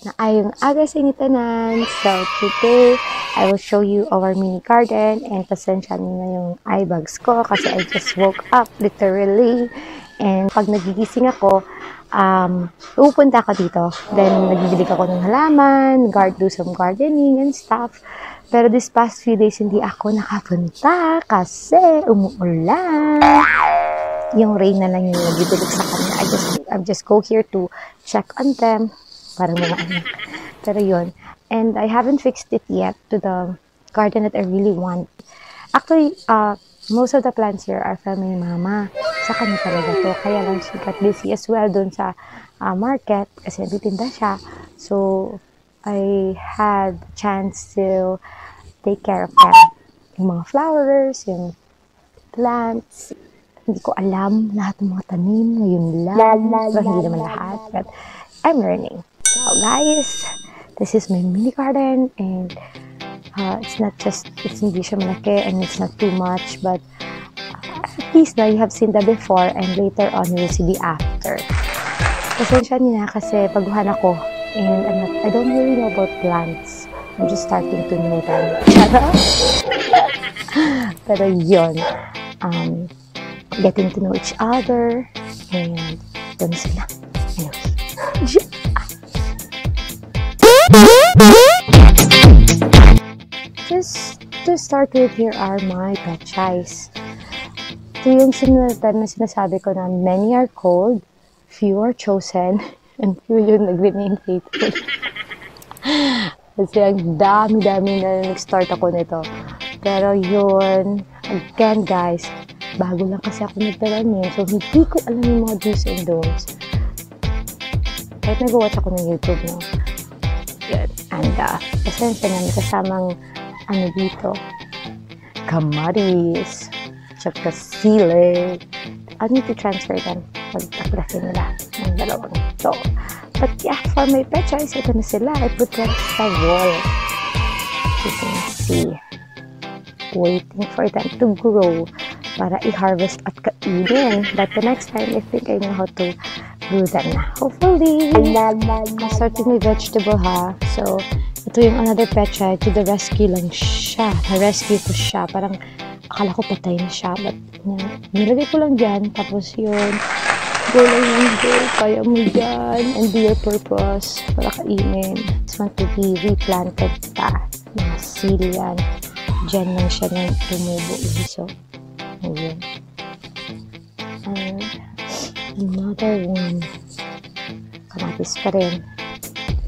na ayong aga sa inyo tanan. So, today, I will show you our mini garden and pasensya nyo na yung eye bags ko kasi I just woke up, literally. And pag nagigising ako, pupunta ako dito. Then, nagbibilig ako ng halaman, do some gardening and stuff. Pero this past few days, hindi ako nakapunta kasi umuulan. Yung rain na lang yung nagbibilig sa kanila. I just go here to check on them. Parang mga anak. Pero yun. And I haven't fixed it yet to the garden that I really want. Actually, most of the plants here are from my mama. Sa kanya talaga to. Kaya lang she got busy as well dun sa market kasi nagtitinda siya. So, I had the chance to take care of them. Yung mga flowers, yung plants. Hindi ko alam lahat ng mga tanim ngayon lang. So, hindi naman lahat. But I'm learning. So guys, this is my mini garden and it's hindi siya malaki and it's not too much, but at least now you have seen the before and later on you will see the after. Pasensya niyo na kasi baguhan ako and I don't really know about plants. I'm just starting to know them. Pero yun, getting to know each other and yun sila. Anyway. Just to start with, here are my pechais. Ito yung sinundan na sinasabi ko na many are called, few are chosen, and few yung nag-remain faithful. Kasi ang dami-dami na nag-start ako nito. Pero yun, again guys, bago lang kasi ako nagtalamin, so hindi ko alam yung mga do's and don'ts. Kahit nag-watch ako ng YouTube, no? Yun. And, pasensya na, may kasamang dito, kamatis, tsaka sili. I need to transfer them pagtaklasin nila ng dalawang ito. But yeah, for my pechais, ito na sila. I put them sa wall. You can see. Waiting for them to grow para i-harvest at kainin. But the next time, I think I know how to grow them na. Hopefully. I started my vegetable, ha. So, ito yung another pechai. To the rescue lang siya. Na-rescue ko siya. Parang akala ko patay na siya. But nilagay ko lang dyan. Tapos yun. Go lang yung go. Kaya mo dyan. And do your purpose. Para kainin. This one to be replanted pa. Mga sili yan. Dyan lang siya nang tumubo. So, ayun. And another one. Kamatis pa rin.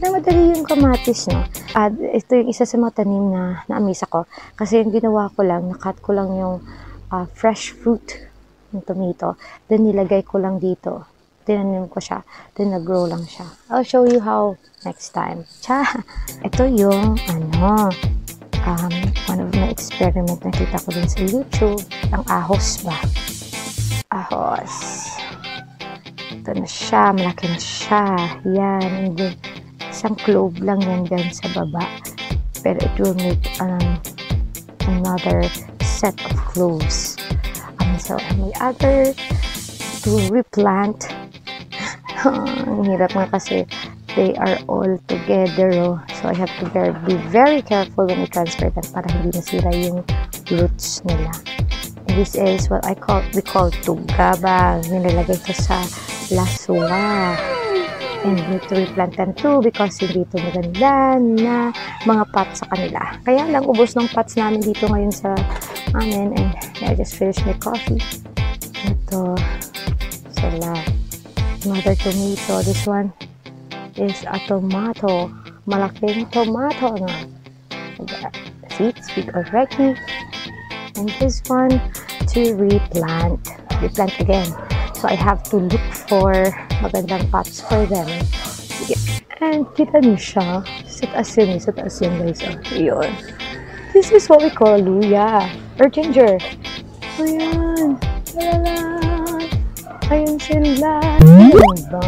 Na madali yung kamatis, no? Ito yung isa sa mga tanim na na-amaze ako. Kasi yung ginawa ko lang, nakat ko lang yung fresh fruit ng tomato. Then nilagay ko lang dito. Tinanim ko siya. Then nag-grow lang siya. I'll show you how next time. Ito yung, one of my experiment na kita ko din sa YouTube. Ang ahos ba? Ahos. Ito na siya. Malaki na siya. Yan. And then, isang clove lang yan dyan sa baba. Pero it will make another set of cloves. So, may other to replant. Ang hirap nga kasi they are all together. Oh. So, I have to be very careful when I transfer them para hindi nasira yung roots nila. And this is what we call tugaba. Nilalagay ko sa laswa. And need to replant them too because hindi ito maganda na mga pots sa kanila. Kaya lang, ubos ng pots namin dito ngayon sa amin. And I just finished my coffee. Ito, sila. Another tomato. This one is a tomato. Malaking tomato na. The seeds big already. And this one to replant. Replant again. So, I have to look for magandang pots for them. And kita niyo siya. Sa taas yun guys. Yun. This is what we call luya. Or ginger. Ayan. Ayun sila. Diba?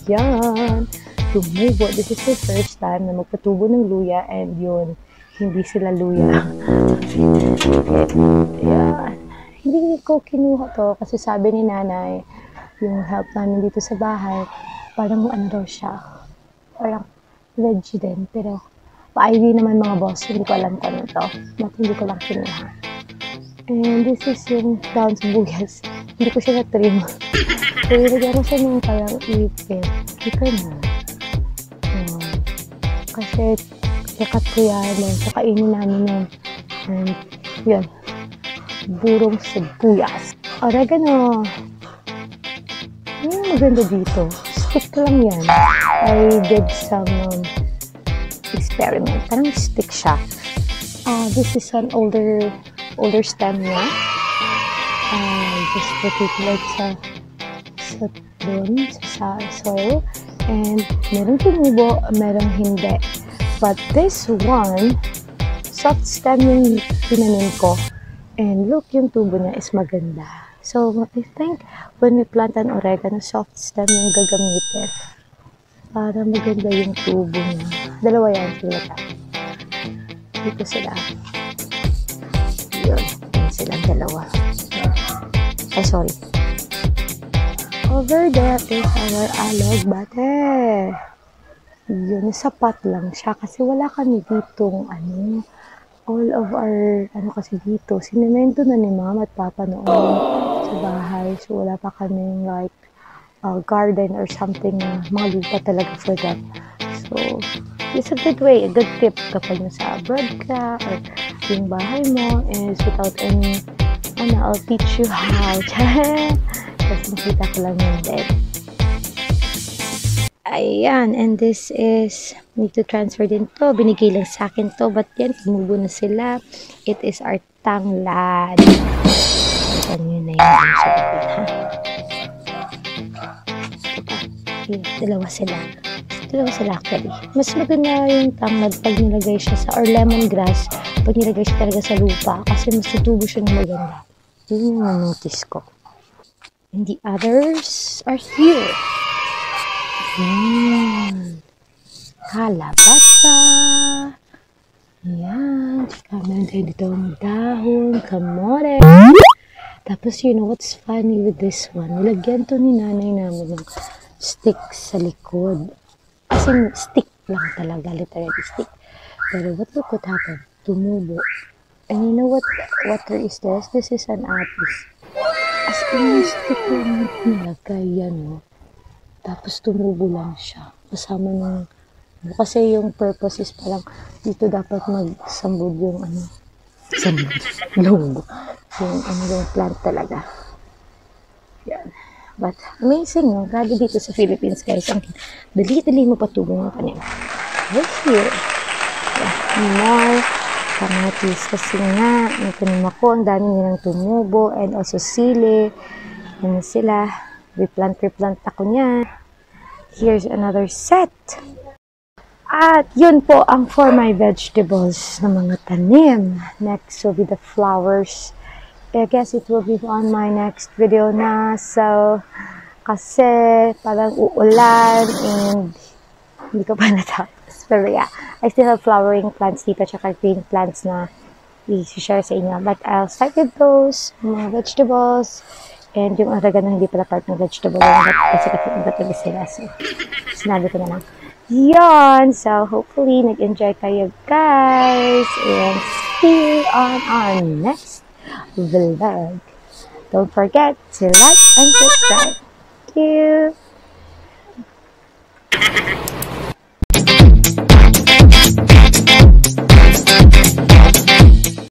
Yan. Tumubo. This is the first time na magpatubo ng luya. And yun. Hindi sila luya. Yan. Hindi ko kinuha to kasi sabi ni nanay, yung help namin dito sa bahay, parang ano daw siya, parang veggie din. Pero, pa-ID naman mga boss. Hindi ko alam kung ano to. But hindi ko lang kinuha. And this is yung brown sibuyas. Hindi ko siya na-trim. So, ilagyan ko siya ng parang ipit. Kita mo. Kasi, yakat ko yan. So, kainin namin yun. And, yun. Burong sibuyas. Oregano. Maganda dito. Stick lang yan. I did some experiment. Parang stick siya. This is an older stem niya. Just put it like sa soil. And merong tumubo, merong hindi. But this one, soft stem yung tinanim ko. And look, yung tubo niya is maganda. So, I think when we plant an oregano, soft stem yung gagamitin. Para maganda yung tubo niya. Dalawa yan sila. Dito sila. Yun. Yan silang dalawa. Ay, sorry. Over there is our alagbate. Yun, sapat lang siya. Kasi wala kami ditong all of our, kasi dito, sinemento na ni mama at papa noon sa bahay. So, wala pa kaming like, garden or something, mga lupa talaga for them. So, it's a good way, a good tip kapag nasa abroad ka, or yung bahay mo is without any, I'll teach you how. Kasi nakita ko lang yun din. Ayan, and this is, need to transfer din to. Binigay lang sa akin to, but yan, tumubo na sila. It is our tanglad. Ito yun na yun. Dalawa sila. Dalawa sila actually. Mas maganda yung tanglad pag nilagay siya sa, or lemongrass, pag nilagay siya talaga sa lupa. Kasi mas tutubo siya ng maganda. Yun yung notice ko. And the others are here. Kalabasa. Ayan. Meron tayo dito ng dahon, kamote. Tapos, you know what's funny with this one? Nilagyan to ni nanay namin ng stick sa likod. As in, stick lang talaga. Literally stick. Pero what could happen? Tumubo. And you know what water is this? This is an apis. As in, stick lang nilagay yan, Tapos tumubo lang siya. Kasama ng, kasi yung purpose is parang dito dapat magsambod yung sambod. Lunggo. Yung plant talaga. Yan. But amazing, no? Grabe dito sa Philippines, guys. Ang dali-dali mo patubong ng tanim. Right here. Yeah. More kamatis. Kasi nga, may tanim ako. Ang dami nilang tumubo. And also sili. Yan sila. Replant ako niya. Here's another set. At yun po ang for my vegetables na mga tanim. Next will be the flowers. I guess it will be on my next video na. So, kasi parang uulan and hindi ko pa natapos. Pero yeah, I still have flowering plants dito tsaka green plants na i-share sa inyo. But I'll start with those, mga vegetables. And yung oregano hindi pala part ng vegetable. Kasi katabi sila. So, sinabi ko na lang. Yan! So, hopefully, nag-enjoy kayo, guys. And see you on our next vlog. Don't forget to like and subscribe. Thank you!